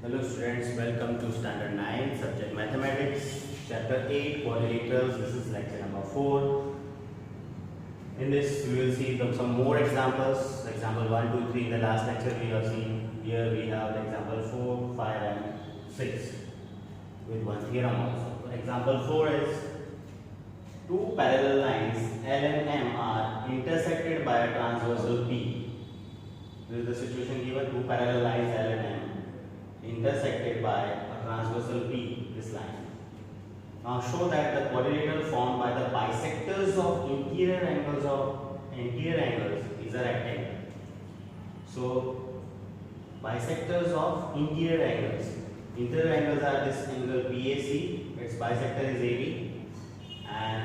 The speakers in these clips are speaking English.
Hello students, welcome to standard 9 subject mathematics chapter 8 quadrilaters. This is lecture number 4. In this we will see some more examples. Example 1, 2, 3. In the last lecture we have seen. Here we have example 4, 5 and 6 with one theorem also. Example 4 is two parallel lines L and M are intersected by a transversal P. This is the situation given. Two parallel lines L and M intersected by a transversal P, this line. Now show that the quadrilateral formed by the bisectors of interior angles is a rectangle. So bisectors of interior angles. Interior angles are this angle BAC, its bisector is AB, and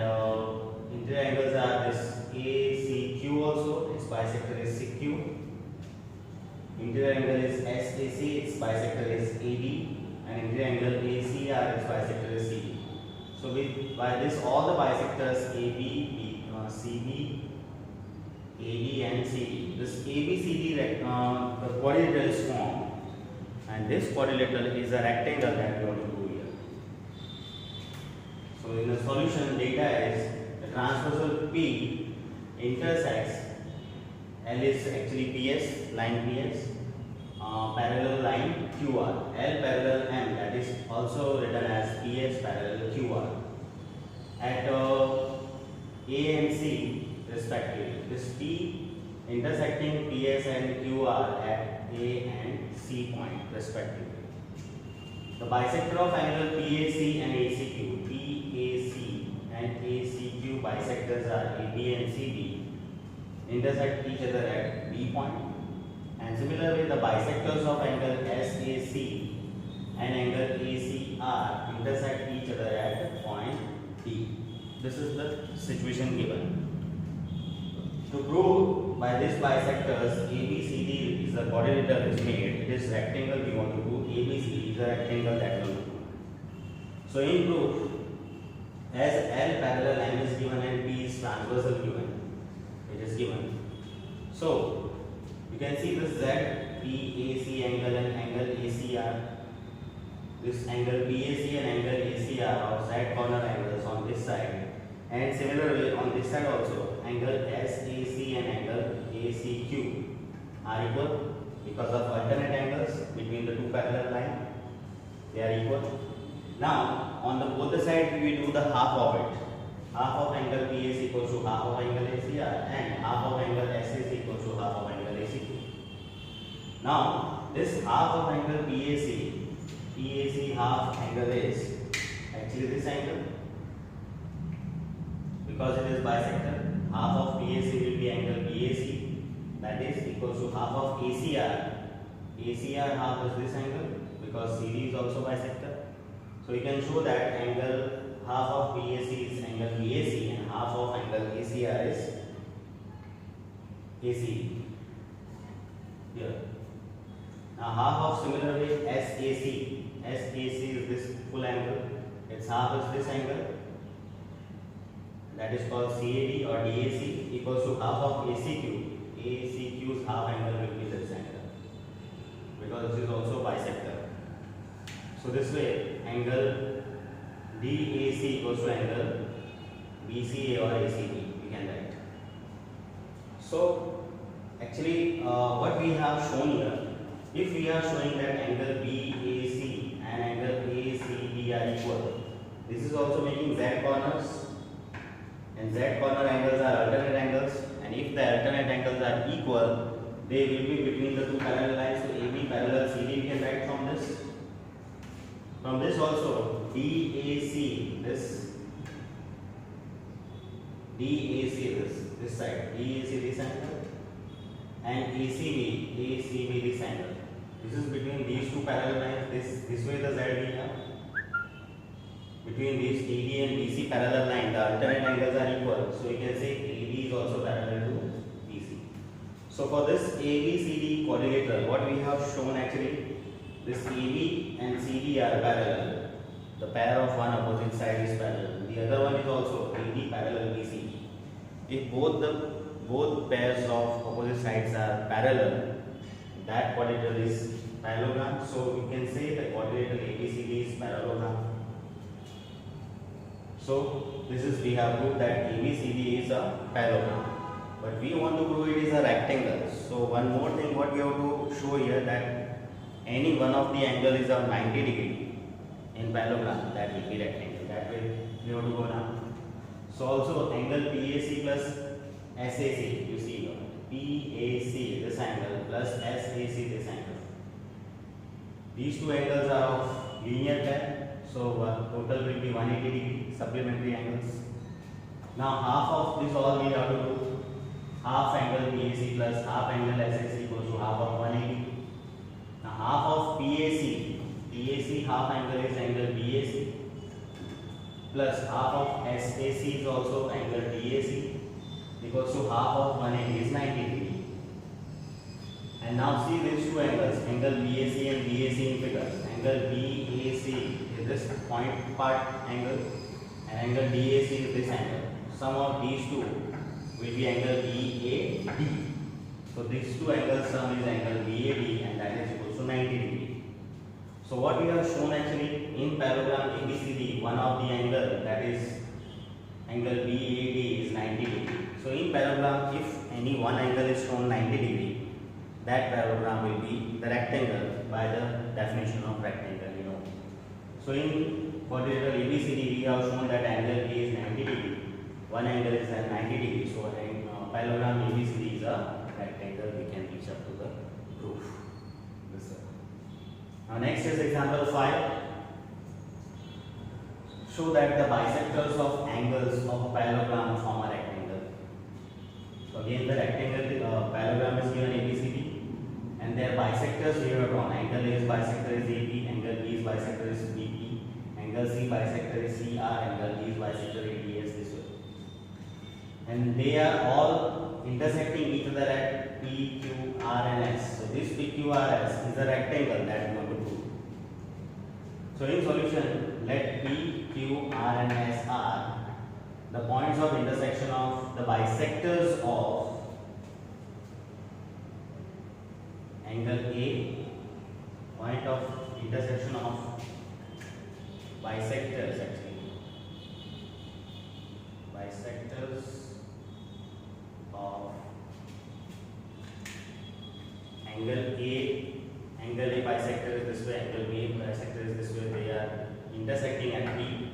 interior angles are this ACQ also, its bisector is CQ. Interior angle is SAC, its bisector is AB, and interior angle ACR, its bisector is CD. So by this all the bisectors AB, CB, AD and CD. This ABCD the quadrilateral is formed, and this quadrilateral is a rectangle that we want to do here. So in the solution, data is the transversal P intersects. L is actually PS, line PS, parallel line QR, L parallel M, that is also written as PS parallel QR, at A and C respectively. This P intersecting PS and QR at A and C point respectively. The bisector of angle PAC and ACQ, PAC and ACQ bisectors are AB and CB, intersect each other at B point, and similarly the bisectors of angle SAC and angle ACR intersect each other at point D. This is the situation given. To prove by this bisectors ABCD is a quadrilateral is made, it is rectangle we want to do, ABCD is a rectangle that we want to do. So in proof, as L parallel M is given and P is transversal given, it is given. So you can see this ZPAC angle and angle ACR. This angle BAC and angle ACR are Z corner angles on this side, and similarly on this side also angle SAC and angle ACQ are equal because of alternate angles between the two parallel lines. They are equal. Now on the both the sides we do the half of it. Half of angle BAC equals to half of angle ACR, and half of angle SAC equals to half of angle ACQ. Now this half of angle PAC half angle is actually this angle, because it is bisector. Half of PAC will be angle BAC, that is equals to half of ACR. ACR half is this angle because CD is also bisector. So you can show that angle half of PAC is angle BAC and half of angle ACR is AC here. Now half of similarly SAC is this full angle, its half is this angle, that is called CAD or DAC, equals to half of ACQ. ACQ's half angle will be this angle because this is also bisector. So this way angle DAC equals to angle BCA or ACB we can write. So actually what we have shown here, if we are showing that angle BAC and angle ACB are equal, this is also making Z corners, and Z corner angles are alternate angles, and if the alternate angles are equal, they will be between the two parallel lines. So AB parallel CD we can write from this. From this also DAC this side, DAC this angle, and ACB this angle. This is between these two parallel lines. This way the Z we have. Between these AD and BC parallel line, the alternate angles are equal. So you can say AD is also parallel to BC. So for this ABCD quadrilateral, what we have shown actually, this AB and CD are parallel. The pair of one opposite side is parallel. The other one is also AD parallel BCD. If both pairs of opposite sides are parallel, that quadrilateral is parallelogram. so you can say the quadrilateral ABCD is parallelogram. So this is, we have proved that ABCD is a parallelogram, but we want to prove it is a rectangle. So one more thing what we have to show here, that any one of the angle is of 90 degree in parallelogram, that will be rectangle. That way we have to go now. So also angle PAC plus SAC, you see here, PAC this angle plus SAC this angle. These two angles are of linear pair, so total will be 180 degree supplementary angles. Now half of this all we have to do, half angle PAC plus half angle SAC equals to half of 180. Now half of PAC half angle is angle BAC plus half of SAC is also angle DAC equals to half of 180 is 90 degree. And now see these two angles, angle BAC and BAC in figures. Angle BAC is this point part angle and angle DAC is this angle. Sum of these two will be angle BAD. So these two angles sum is angle BAD and that is equal to 90 degree. So what we have shown actually in parallelogram ABCD, one of the angle, that is angle BAD, is 90 degree. So in parallelogram, if any one angle is shown 90 degree, that parallelogram will be the rectangle by the definition of rectangle, you know. So in quadrilateral ABCD, we have shown that angle A is 90 degree, one angle is at 90 degree. So parallelogram ABCD is a rectangle. We can reach up to the proof. Now next is example 5. Show that the bisectors of angles of a parallelogram form a rectangle. So again the rectangle parallelogram is given ABCD and their bisectors we have drawn. Angle A's bisector is AB, angle B's bisector is BP, angle C bisector is CR, angle D's bisector is DS, this way. And they are all intersecting each other at P, Q, R and S. So this P, Q, R, S is a rectangle that we want to prove. So in solution, let P, Q, R and S are the points of intersection of the bisectors of angle A, point of intersection of bisectors actually, bisectors of angle A bisector is this way, angle B bisector is this way, they are intersecting at P.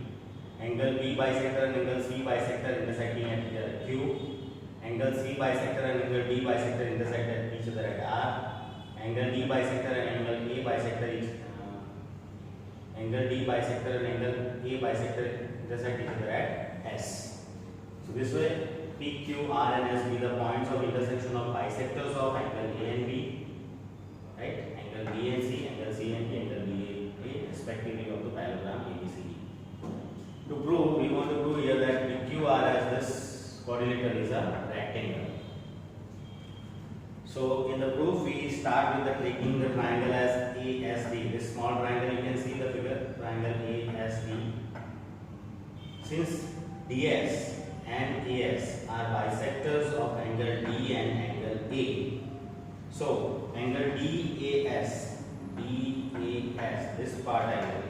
Angle B bisector and angle C bisector intersecting at Q. Angle C bisector and angle D bisector intersect at each other at R. Angle D bisector and angle A bisector angle D bisector and angle A bisector intersect each other at S. So this way P, Q, R and S be the points of intersection of bisectors of angle A and B, right? Angle B and C, angle C and B, angle B and A respectively of the parallelogram ABCD. To prove, we want to prove here that PQR as this quadrilateral is a rectangle. So in the proof we start with the taking the triangle as ASD. This small triangle you can see the figure, triangle ASD. Since DS and AS are bisectors of angle D and angle A, so angle DAS, this part angle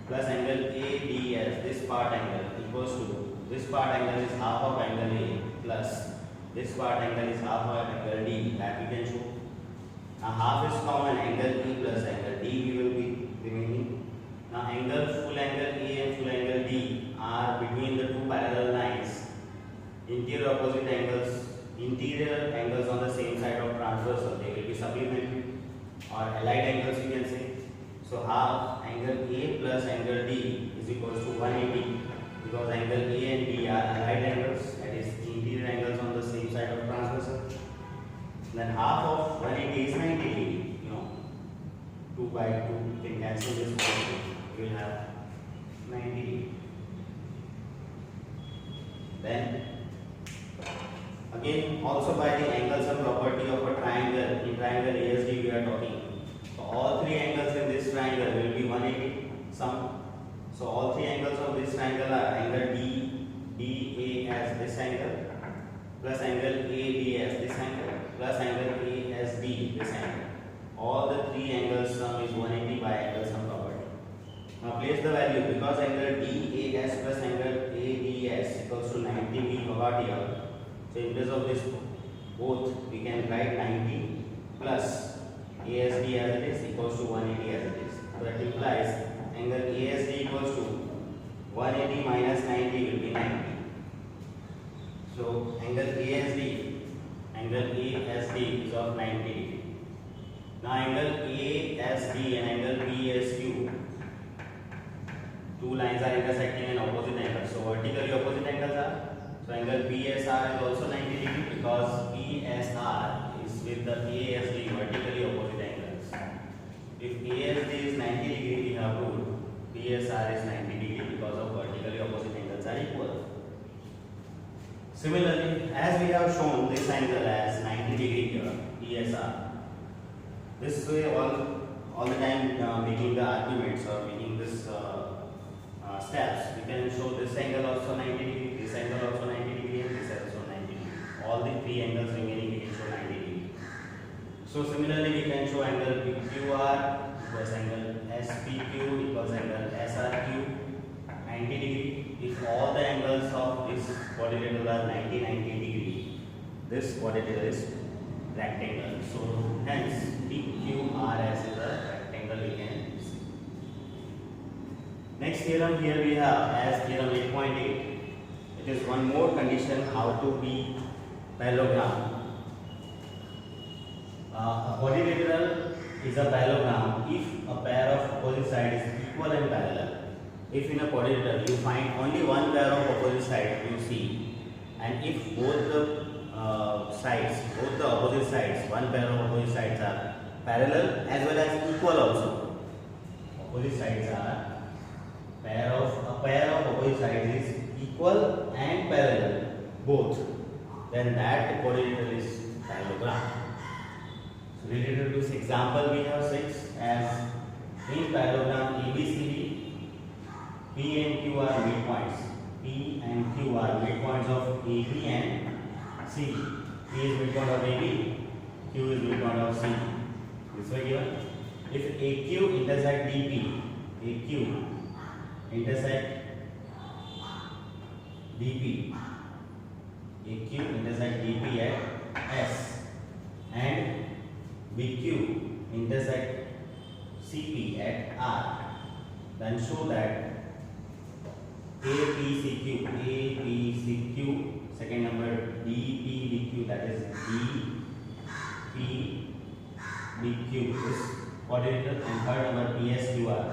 plus angle ADS, this part angle equals to this part angle is half of angle A plus this part angle is half of angle D, that we can show. Now half is common, angle E plus angle D we will be remaining. Now full angle A and full angle D are between the two parallel lines, interior opposite angles, interior angles on the same side of transversal, they will be supplementary or allied angles you can say. So half angle A plus angle D is equals to 180 because angle A and D are allied angles, that is interior angles on the same side of transversal. Then half of 180 is 90 degree, 2 by 2, you can cancel this one, you will have 90 degree. Then again also by the angle sum property of a triangle, in triangle ASD we are talking. So all three angles in this triangle will be 180 sum. So all three angles of this triangle are angle DAS this angle plus angle ADS this angle plus angle ASD this angle. All the three angles sum is 180 the value, because angle DAS plus angle ADS equals to 90 we got here. So in place of this both we can write 90 plus ASD as it is equals to 180 as it is. So that implies angle ASD equals to 180 minus 90 will be 90. So angle ASD is of 90 degree. Now angle ASD and angle PSQ, two lines are intersecting in opposite angles. So vertically opposite angles are. So angle PSR is also 90 degree because PSR is with the ASD vertically opposite angles. If ASD is 90 degree, we have proved PSR is 90 degree because of vertically opposite angles are equal. Similarly, as we have shown this angle as 90 degree here, PSR. This way all the time making the arguments or making this steps, we can show this angle also 90 degree, this angle also 90 degree, and this also 90 degree. All the three angles remaining we can show 90 degree. So similarly, we can show angle PQR equals angle SPQ equals angle SRQ 90 degree. If all the angles of this quadrilateral are 90 degree, this quadrilateral is rectangle. So hence PQRS is a rectangle we can see. Next theorem here we have as theorem 8.8. It is one more condition how to be parallelogram. A quadrilateral is a parallelogram if a pair of opposite sides is equal and parallel. If in a quadrilateral you find only one pair of opposite sides you see, and if both the opposite sides, one pair of opposite sides are parallel as well as equal also. Opposite sides are a pair of opposite sides is equal and parallel both, then that quadrilateral is parallelogram. So related to this example we have 6 as in parallelogram ABCD, P and Q are midpoints. P and Q are midpoints of AB and C. P is midpoint of AB, Q is midpoint of C. This way given. If AQ intersect DP, AQ intersect DP, AQ intersect DP at S, and BQ intersect CP at R, then show that APCQ, second number DPBQ, that is DPBQ is quadrilateral, and third number PSQR,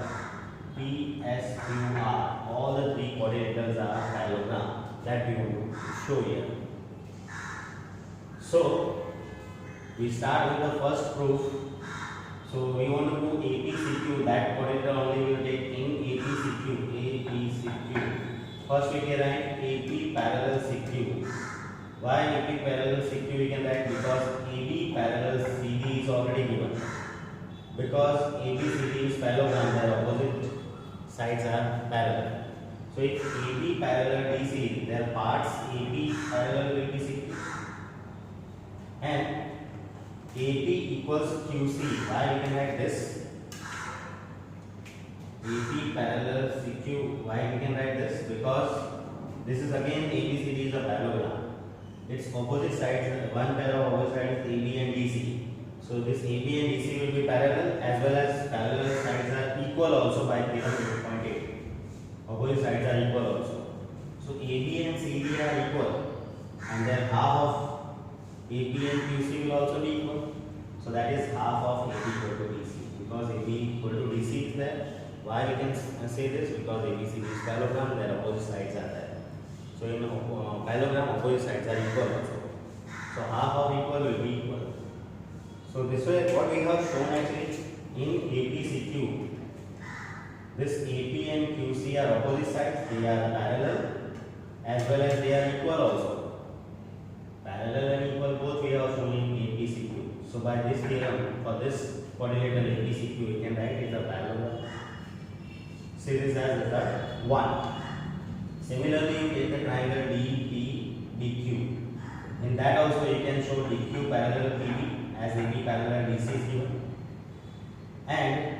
all the three quadrilaterals are parallelogram. That we want to show here. So we start with the first proof. So we want to do APCQ, that quadrilateral only will take in APCQ. First we can write AP parallel CQ. Why AP parallel CQ we can write? Because AB parallel CD is already given. Because ABCD is parallelogram, their opposite sides are parallel. So if AB parallel DC, their parts AB parallel will be CQ. And AP equals QC. Why we can write this? AP parallel CQ. Why we can write this? Because this is again ABCD is a parallelogram. Its opposite sides, one pair of opposite sides AB and DC. So this AB and DC will be parallel as well as parallel sides are equal also by theorem 8.8. Opposite sides are equal also. So AB and CD are equal, and then half of AB and QC will also be equal. So that is half of AB equal to DC. Because AB equal to DC is there. Why we can say this? Because ABCD is parallelogram, their opposite sides are there. So in parallelogram, opposite sides are equal also. So half of equal will be equal. So this way, what we have shown actually in APCQ, this AP and QC are opposite sides, they are parallel as well as they are equal also. Parallel and equal both we have shown in APCQ. So by this theorem, for this quadrilateral APCQ, we can write it as a parallelogram. See this as result 1. Similarly, take the triangle DPBQ. In that also you can show DQ parallel PB as AB parallel DC is given. And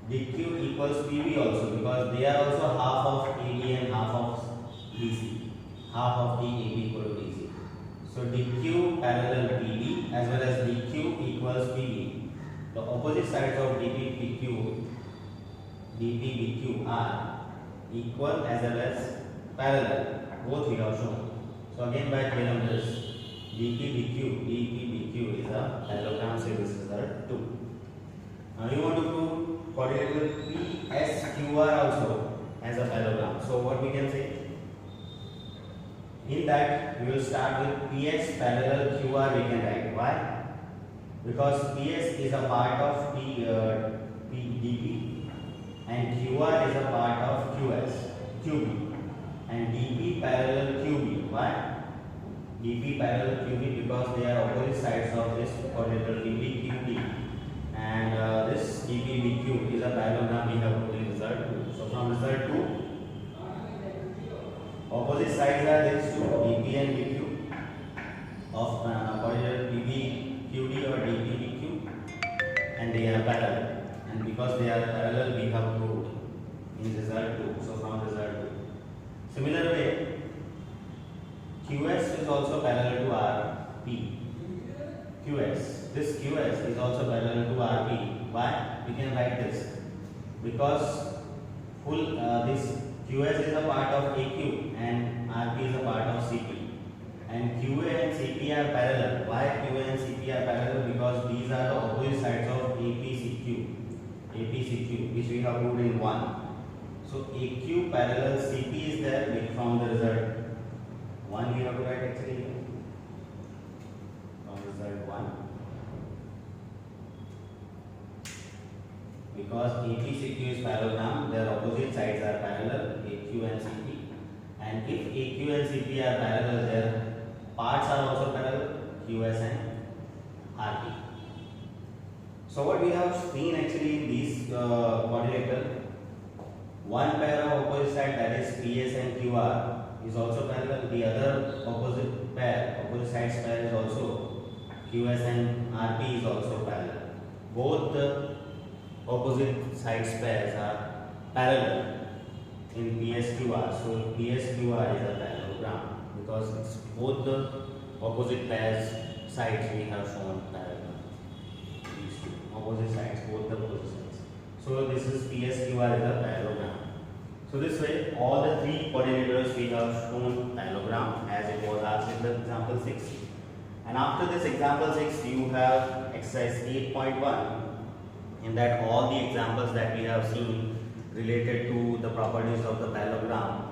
dq equals pb also, because they are also half of AB and half of DC, half of the AB equal to DC. So dq parallel PB as well as dq equals PB. The opposite sides of dp BQ are equal as well as parallel. Both we have shown. So again by theorem this dp BQ is a parallelogram. So this is the 2. Now you want to prove quadrilateral PSQR also as a parallelogram. So what we can say? In that we will start with PS parallel QR we can write. Why? Because PS is a part of DP and QR is a part of QB and DP parallel QB. Why? DP parallel QB because they are opposite sides of this quadrilateral DPQD, and this DPBQ is a parallelogram we have put in result 2. So from result 2, opposite sides are these two, DP and BQ of quadrilateral DPQD or DPBQ, and they are parallel. And because they are parallel, we have proved in result 2. So from result 2. Similar way, QS is also parallel to RP. QS. This QS is also parallel to RP. Why? We can write this. Because this QS is a part of AQ and RP is a part of CP. And QA and CP are parallel. Why QA and CP are parallel? Because these are the opposite sides of APCQ, which we have proved in 1. So AQ parallel CP is there. We found the result 1. We have to write actually here. From result 1. Because APCQ is parallelogram, their opposite sides are parallel, AQ and CP. And if AQ and CP are parallel, their parts are also parallel, QS and RP. So what we have seen actually in these quadrilateral, one pair of opposite side, that is PS and QR, is also parallel. The other opposite sides pair is also QS and RP is also parallel. Both the opposite sides pairs are parallel in PSQR. So PSQR is a parallelogram because it's both the opposite pairs sides we have shown parallel. These two opposite sides, both the opposite sides. So this is PSQR is a parallelogram. So this way all the 3 quadrilaterals we have shown parallelogram as it was asked in the example 6. And after this example 6 you have exercise 8.1. In that all the examples that we have seen related to the properties of the parallelogram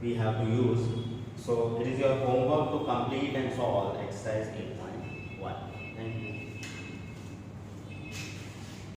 we have to use. So it is your homework to complete and solve exercise 8.1. Thank you.